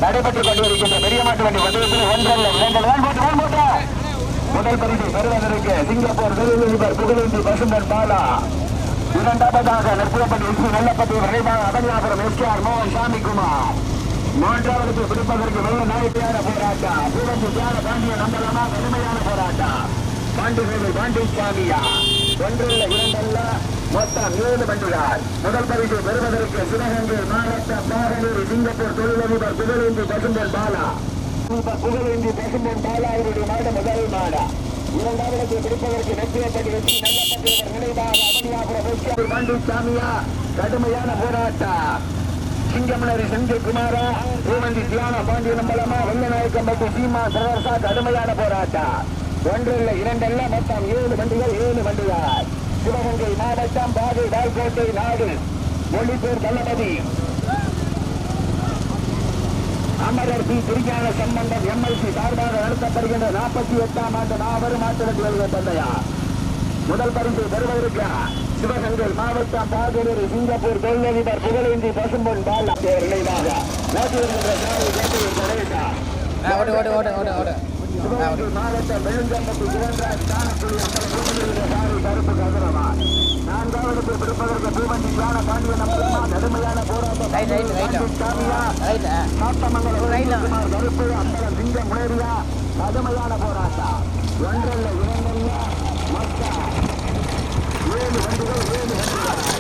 நடைபெற்றுக் கொண்டிருக்கின்ற பெரிய மாட்டு வண்டி பந்தயத்தில் ஒன்றல்ல இரண்டல்ல முதல் பரிசு பெறுவதற்கு சிங்கப்பூர் புகழேந்தி பசும்பன் பாலா, இரண்டாவதாக நெற்புறப்பட்டி விஷ்ணு நல்லப்பட்டி விரைவாக அபனியாபுரம் எஸ்ஆர் மோகன் சாமிக்குமார், மூன்றாவதுக்கு பிடிப்பதற்கு வெள்ள நாயக்கியான போராட்டம் பூவந்தி தியான பாண்டிய நம்பலமா கடுமையான போராட்டம் பாண்டிசாமியா. ஒன்றல்ல இரண்டல்ல மொத்தம் 7 வண்டிகள். முதல் பரிசு பெறுவதற்கு சிவகங்கை மாவட்டம் பாகனூர் சிங்கப்பூர் தொழிலதிபர் புகழேந்தி பசும்பன் பாலா, புகழேந்தி பசும்பன் பாலா அவருடைய மாட முதல் மாடா. இரண்டாவது பிடிப்பதற்கு நெற்றியப்பட்டி வெற்றி நல்லப்பட்டியவர் நினைவாக அபனியாபுரம் பாண்டிசாமியா கடுமையான போராட்டம். சிங்கமலரி செந்தில்குமாரா பூமந்தி தியான பாண்டிய நம்பலமா வெள்ளநாயக்கம்பட்டி சீமா பிரதர்சா கடுமையான போராட்டம். ஒன்றல்ல இரண்டல்ல மொத்தம் 7 வண்டிகள் 7 வண்டிகள். சிவகங்கை மாவட்டம் பாதை வாய்க்கோட்டை நாடு மொழிப்பேர் தளபதி அமரர் பி திருஞான சம்பந்தம் எம்எல்சி சார்பாக நடத்தப்படுகின்ற 48ஆம் ஆண்டு மாபெரும் மாற்றுவண்டிகள் பந்தயா. முதல் பரிசு பெறுவதற்கு சிவகங்கை மாவட்டம் பாகனூர் சிங்கப்பூர் தொழிலதிபர் புகழேந்தி பசும்பொன் பாலா நினைவாக மாவட்டம் வெளுங்கம்பட்டி கருப்பு கதிரமா. நான்காவது பிடிப்பதற்கு பூவந்தி தியான பாண்டிய நம்பலமா கடுமையான போராட்டம் சாத்தமங்கலம் கருப்பு அம்பலம் சிங்கம் முனேரியா கடுமையான போராட்டம். ஒன்றல்ல இரண்டல்ல மொத்தம் 7 வண்டிகள் 7 வண்டிகள்.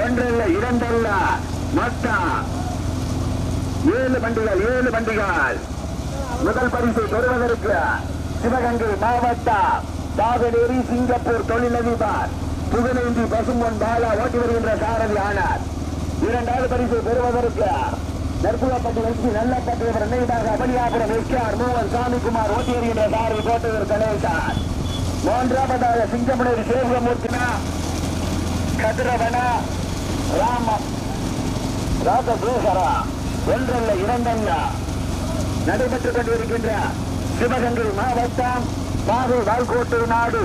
ஒன்றல்ல இரண்டல்ல மொத்தம் 7 வண்டிகள் 7 வண்டிகள். முதல் பரிசு பெறுவதற்கு சிவகங்கை மாவட்டம் பாகனூர் சிங்கப்பூர் தொழிலதிபர் புகழேந்தி பசும்பொன் பாலா ஓட்டி வருகின்ற சாரதி ஆனார். இரண்டாவது பரிசு பெறுவதற்கு நெற்புறப்பட்டி வெற்றி நல்லப்பட்டியவர் நினைவாக அபனியாபுரம் எஸ்ஆர் மோகன் சாமிக்குமார் ஓட்டி வருகின்ற சாரதி கோட்டையூர் கணேசன். மூன்றாவதாக சிங்கமுனேரி சேவகமூர்த்தினா கதிரவனா ராஜசேகரா. ஒன்றல்ல இரண்டல்ல நடைபெற்றுக் கொண்டிருக்கின்ற சிவகங்கை மாவட்டம் பாதை வாய்க்கோட்டை நாடு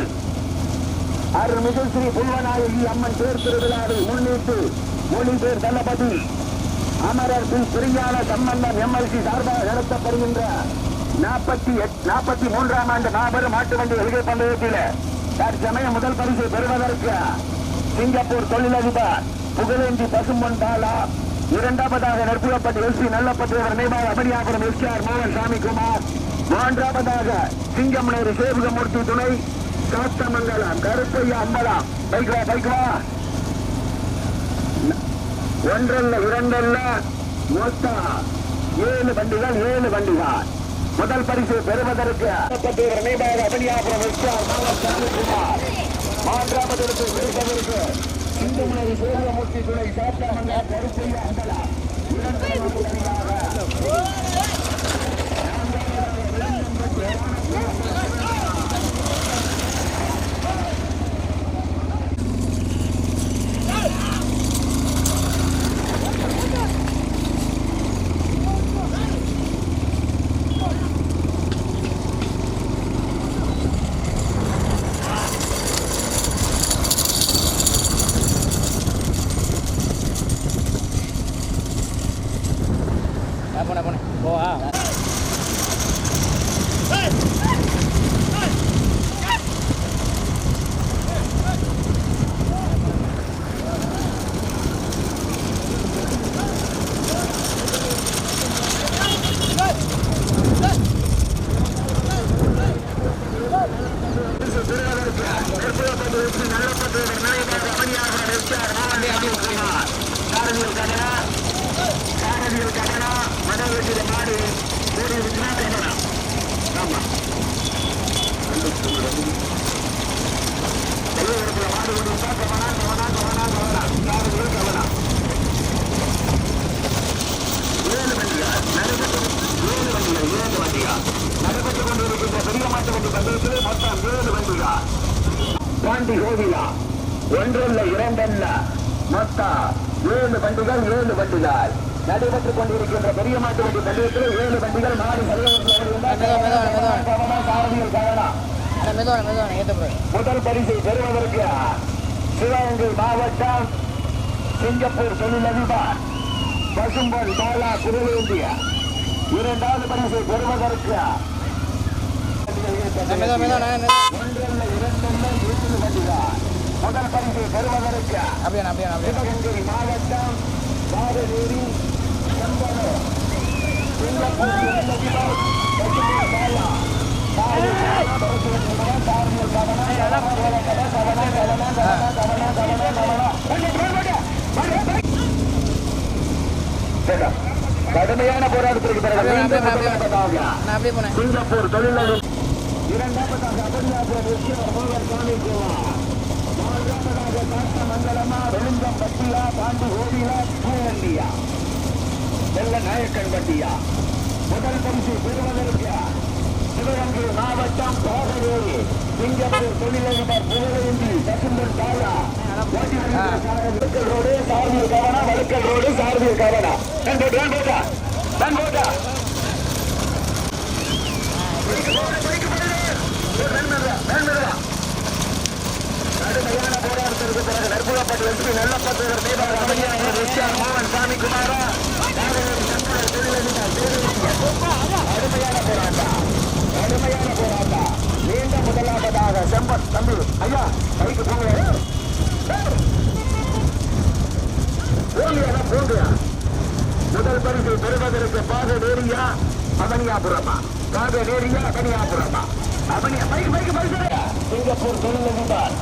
அருள்மிகு ஸ்ரீ புல்வநாயகி அம்மன் தேர் திருவிழாவை முன்னிட்டு மொழிபேர் தளபதி அமரர் பி திருஞான சம்பந்தம் எம்எல்சி சார்பாக நடத்தப்படுகின்ற 43ஆம் ஆண்டு மாபெரும் மாட்டு வண்டி எல்கை பந்தயத்தில் தற்சமயம் முதல் பரிசு பெறுவதற்கு சிங்கப்பூர் தொழிலதிபர் புகழேந்தி பசும்பொன் பாலா, இரண்டாவதாக நெற்புறப்பட்டி எஸ்பி நல்லப்பட்டியவர் நினைவாக அபனியாபுரம் எஸ்ஆர் மோகன் சாமிக்குமார், மூன்றாவதாக சிங்கமுனேரி சேவகமூர்த்தி துணை சாத்தமங்கலம் கருப்பையா அம்பலம். பைக்வா ஒன்றல்ல இரண்டல்ல மொத்தம் 7 வண்டிகள் 7 வண்டிகள். முதல் பரிசு பெறுவதற்கு நினைவாக அபனியாபுரம் எஸ்ஆர் மோகன் சாமிக்குமார், மூன்றாவது இடத்தை பெறுவதற்கு சிங்கமுனேரி சேவகமூர்த்தி துணை சாத்தமங்கலம் கருப்பையா அம்பலம். போனேன் போவா பாண்டி கோவிலா ஒன்றல்ல இரண்டல்ல மொத்தம் 7 வண்டிகள் 7 வண்டிகள் நடைபெற்றுக் கொண்டிருக்கின்ற பெரிய மாட்டு வண்டி பந்தயத்தில் 7 வண்டிகள் மாறி முதல் பரிசை பெறுவதற்கு சிவகங்கை மாவட்டம் சிங்கப்பூர் தொழிலதிபர் பசும்பொன் பாலா குருவேந்திய இரண்டாவது பரிசை பெறுவதற்கு முதல் பரிசை பெறுவதற்கு சிவகங்கை மாவட்டம் பாதநேரி கடுமையான போராட்டத்திற்கு பிறகு சிங்கப்பூர் தொழிலாளர் இரண்டாவதாக அபரியாபுரம் சாமி மூன்றாவதாக மங்களமா வெளுந்தம் பட்டியா பாண்டி கோவிலா பூவண்டியா வெள்ள நாயக்கன் பட்டியா முதல் பரிசு பெறுவதற்கு சிவகங்கை மாவட்டம் பாகவேரி சிங்கப்பூர் தொழிலதிபர் புகழேந்தி பசும்பன் பாலா வழுக்கல் ரோடு சார்பில் கவனா வழுக்கல் ரோடு சார்பில் கவனா கடுமையான போராட்டத்திற்கு பிறகு நற்புறப்பட்டு வெற்றி நல்லப்பட்டவர் மீதாக மோகன் சாமி குமாரா கடுமையான போராட்டம் நீண்ட முதலாவதாக செம்பத் தம்பி ஐயா கைக்கு போங்க முதல் பரிசை பெறுவதற்கு பாகநேரியா அவனியாபுரமா பாகநேரியா அவனியாபுரமா அவனியா பைக்கு பரிசு சிங்கப்பூர் தொழிலதிபர்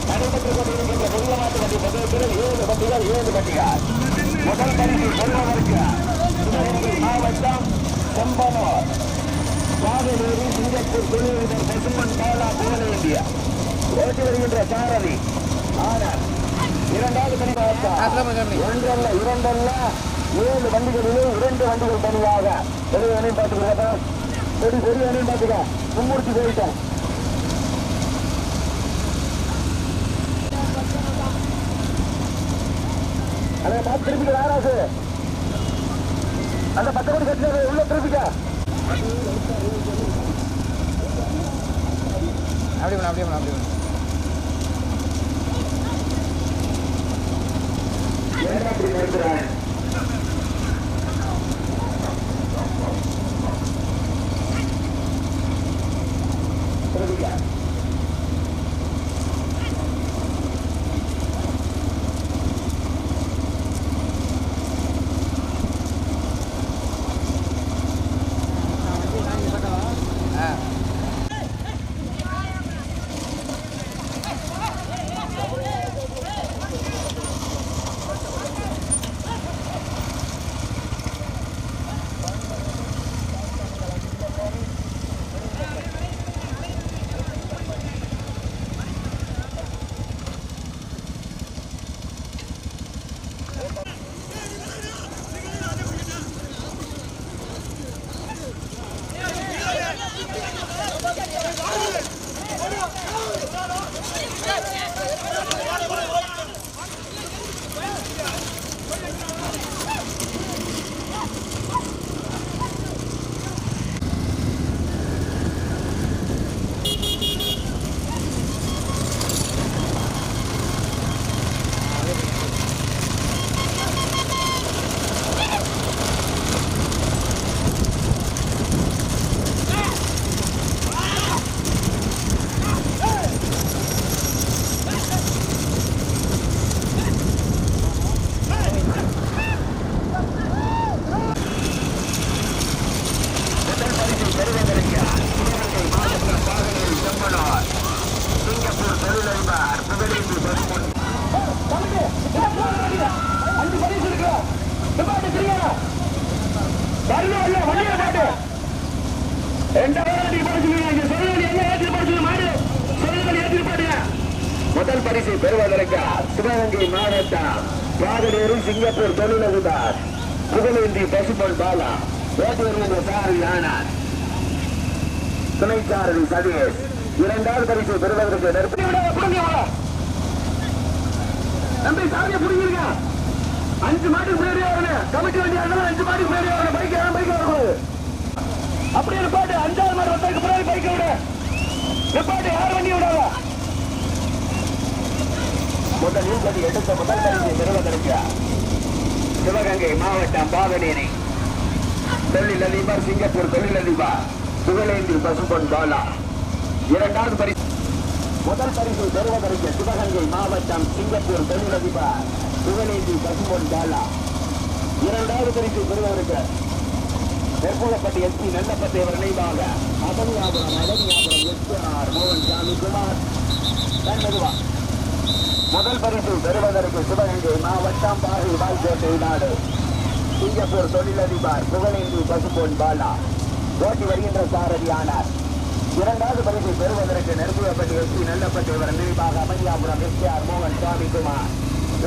நடைபெற்றுக் கொண்டிருக்கின்ற பொதுவாட்டு வண்டி பந்தயத்தில் 7 வண்டிகள் 7 வண்டிகள் முதல் பரிசு பெறுவதற்கு சிவகங்கை மாவட்டம் செம்பனூர் பாகநேரி சிங்கப்பூர் தொழிலதிபர் பசும்பன் பாலா புகழேந்திய ஓட்டி வருகின்ற சாரதி ஆனால் இரண்டாவது பணி ஒன்றல்ல இரண்டல்ல 7 வண்டிகளிலும் 2 வண்டிகள் தனியாக பெரிய அணியும் பார்த்துக்கிறதா பெரிய அணியும் பார்த்துக்க மும்மூர்த்தி போயிட்டேன் அதை பார்த்து திருப்பிக்க யாராசு அந்த 10 கோடி கட்டினது உள்ள திருப்பிக்க அப்படி வரல வண்டியை பாட்டு 2வது படிச்சுங்க சொல்லுங்க என்ன ஏற்றி படிச்சு மாடு சொல்லுங்க ஏற்றி பாட்டுங்க முதல் பரிசு பெறுவதற்கு சிவகங்கை மாவட்டம் பாகடேரி சிங்கப்பூர் தொழிலதிபர் புகழேந்தி பசுபொன் பாலா ஓட்டி வருகின்ற சாரதி ஆனார் துணை சாரதி சதீஷ் 2வது பரிசு பெறுவதற்கு நம்பி சாரியை புரிஞ்சிருக்க 5 மாட்டுக்கு முன்னாடி வரணும் கமிட்டி வண்டி 5 மாட்டுக்கு முன்னாடி வரணும் பைக் வரணும் அப்படி நிப்பாட்டு 5வது மாடு வந்ததுக்கு முன்னாடி பைக்கை விட நிப்பாட்டு யார் வண்டி விடாத முதல் நீதி எடுத்த முதல் பரிசு பெறுவதற்கு சிவகங்கை மாவட்டம் பாகடேரி தொழிலதிபர் சிங்கப்பூர் தொழிலதிபர் புகழேந்தி பசுபொன் பாலா 2வது பரிசு முதல் பரிசு பெறுவதற்கு சிவகங்கை மாவட்டம் சிங்கப்பூர் தொழிலதிபர் புகழேந்தி பசுபொன் பாலா 2வது பரிசு பெறுவதற்கு நெற்புலப்பட்டி எஸ்பி நல்லப்பத்தேவர் நினைவாக மதனியாபுரம் எஸ்ஆர் மோகன் சாமி குமார் மெதுவா முதல் பரிசு பெறுவதற்கு சிவகங்கை மாவட்டம் பாகை வாய்க்கோட்டை நாடு சிங்கப்பூர் தொழிலதிபர் புகழேந்தி பசுபொன் பாலா ஓட்டி வருகின்ற சாரதி ஆனார் 2வது பரிசு பெறுவதற்கு நெருப்புவப்பட்டி எஸ்பி நல்லப்பட்டவர் நினைவாக அமனியாபுரம் எஸ்ஆர் மோகன் சாமி குமார்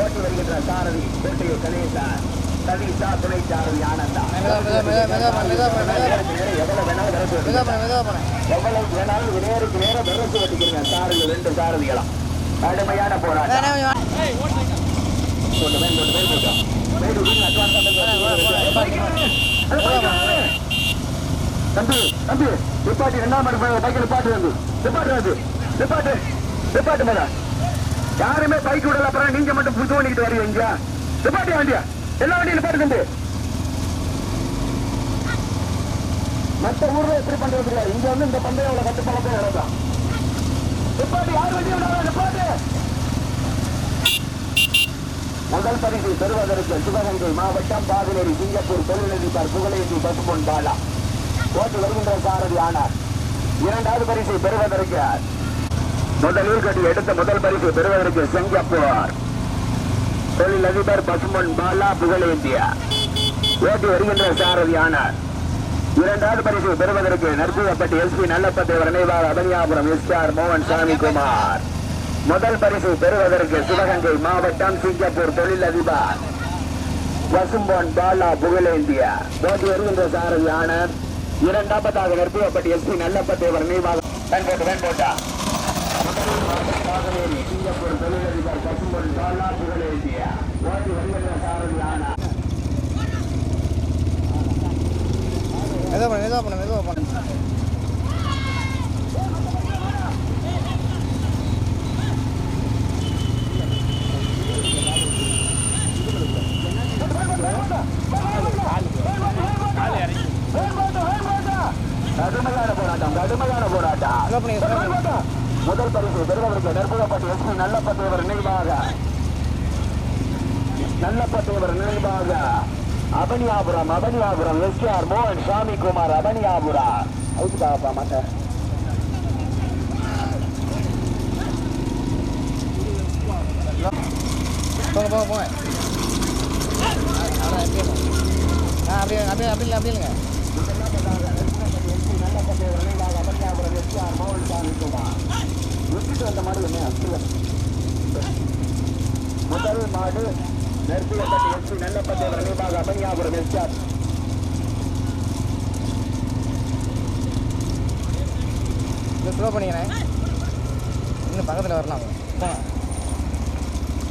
ஓட்டி வருகின்ற சாரதி கோட்டையூர் கணேசன் சதீஷா துணை சாரதி ஆனந்தா எவ்வளவு வேணாலும் நேருக்கு நேரம் விரசு வட்டிக்கிறீங்க சாரதி 2 சாரதிகளும் கடுமையான போராட்டம் தம்பி தம்பி நிப்பாட்டி 2வது பைக்கில் நிப்பாட்டு வந்து நிப்பாட்டு மேல யாருமே பைக் விடல அப்புறம் நீங்க மட்டும் புது பண்ணிக்கிட்டு வருவீங்க நிப்பாட்டி வண்டியா எல்லா வண்டியும் நிப்பாட்டு தம்பி மற்ற ஊர்ல எப்படி பண்றது இங்க வந்து இந்த பந்தயம் கட்டுப்பழக்கம் நடக்கும் நிப்பாட்டி யார் வண்டி விடாத நிப்பாட்டு முதல் பரிசு பெறுவதற்கு சிவகங்கை மாவட்டம் பாகடேரி சிங்கப்பூர் தொழிலதிபர் புகழேந்தி பசுபொன் பாலா ஓட்டு வருகின்ற சாரதி ஆனார் 2வது பரிசு பெறுவதற்கு முதலில் கட்டி எடுத்த முதல் பரிசு பெறுவதற்கு சிங்கப்பூர் தொழிலதிபர் பசுமன் பாலா புகழேந்தியா ஓட்டி வருகின்ற சாரதி ஆனார் 2வது பரிசு பெறுவதற்கு நற்புகப்பட்டி எஸ்பி நல்லப்பத்தேவர் நினைவாக அபனியாபுரம் எஸ்ஆர் மோகன் சாமி குமார் முதல் பரிசு பெறுவதற்கு சிவகங்கை மாவட்டம் சிங்கப்பூர் தொழிலதிபர் பசும்பொன் பாலா புகழேந்தியா ஓட்டி வருகின்ற சாரதி ஆனார் 2வது நற்புகப்பட்டி எஸ்பி நல்லப்பத்தேவர் நினைவாக வேண்போட்டா சிங்கப்பூர் தொழிலதிபர் பசும்பொன் பாலா புகழேந்தியா ஓட்டி வருகின்ற சாரதி ஆனார் மெதுவா பண்ணு கடுமையான போராட்டம் முதல் பரிசு பெறுவதற்கு நற்புகப்பட்டி எஸ்பி நல்லப்பத்தேவர் நினைவாக அபனியாபுரம் எஸ்ஆர் மோகன் சாமி குமார் அபனியாபுரம் அவுத்துக்காப்பா மாட்ட போங்க அப்படியே இல்லைங்க முதல் மாடு நெற்புகப்பட்டி எஸ்பி நல்லப்பத்தேவர் நினைவாக அபனியாபுரம் எஸ்ஆர் ஸ்லோ பண்ணிக்கிறேன் இன்னும் பக்கத்தில் வரலாம்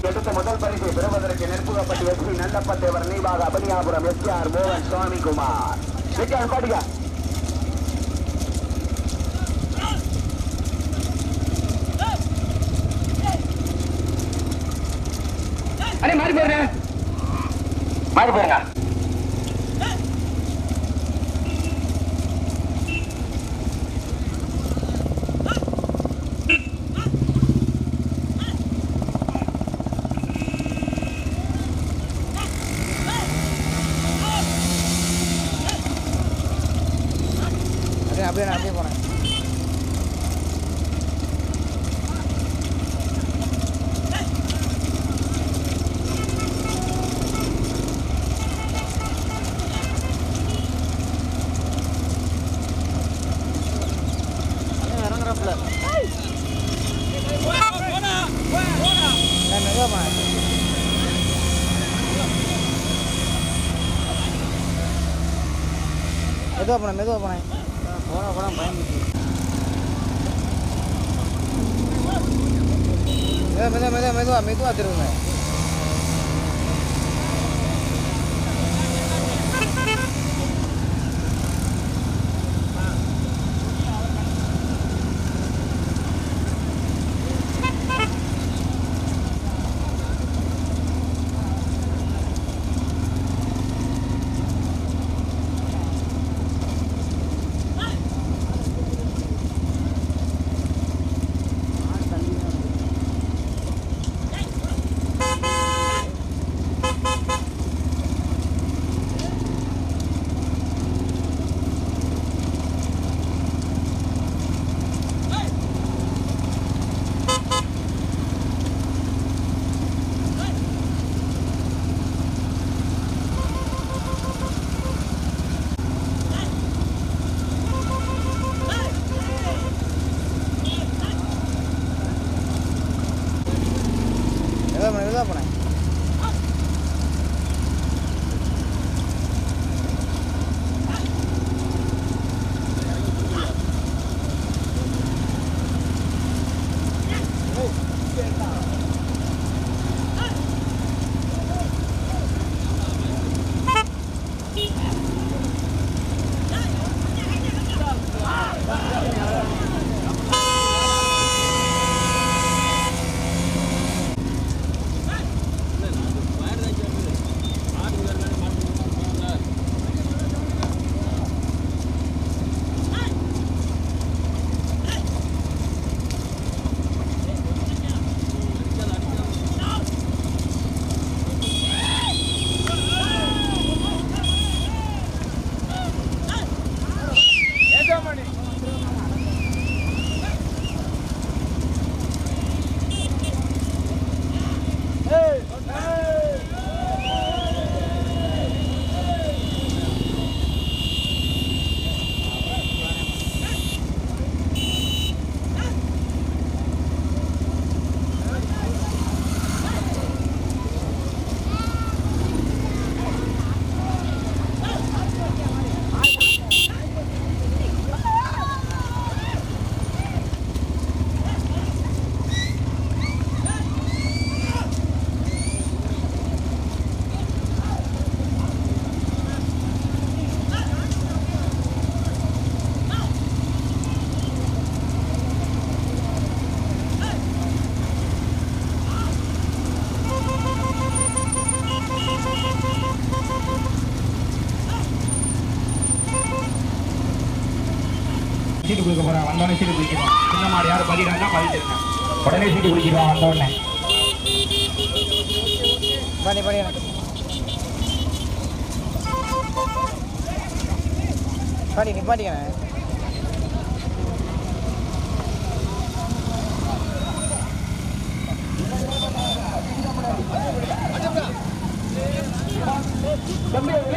எடுத்த முதல் பரிசை பெறுவதற்கு நெற்புகப்பட்டி எஸ்பி நல்லப்பத்தேவர் நினைவாக அபனியாபுரம் எஸ்ஆர் மோகன் சுவாமி குமார் பாட்டியா அடே மாறி போயிருங்க அப்படியே போனேன் மெதுவாக போனேன் போன பயந்துச்சு. மெதுவாக திருவுங்க. மெதுவாக போனேன். சீட்டு கொடுக்க போறேன். வந்தோடனே சீட்டு குடிக்கிறோம். சின்ன மாடு யாரும் பதினாங்க பதிச்சிருங்க. உடனே சீட்டு குடிக்கிறோம். வந்தோடனே படி எனக்கு நிப்பாட்டிக்கிறேன்.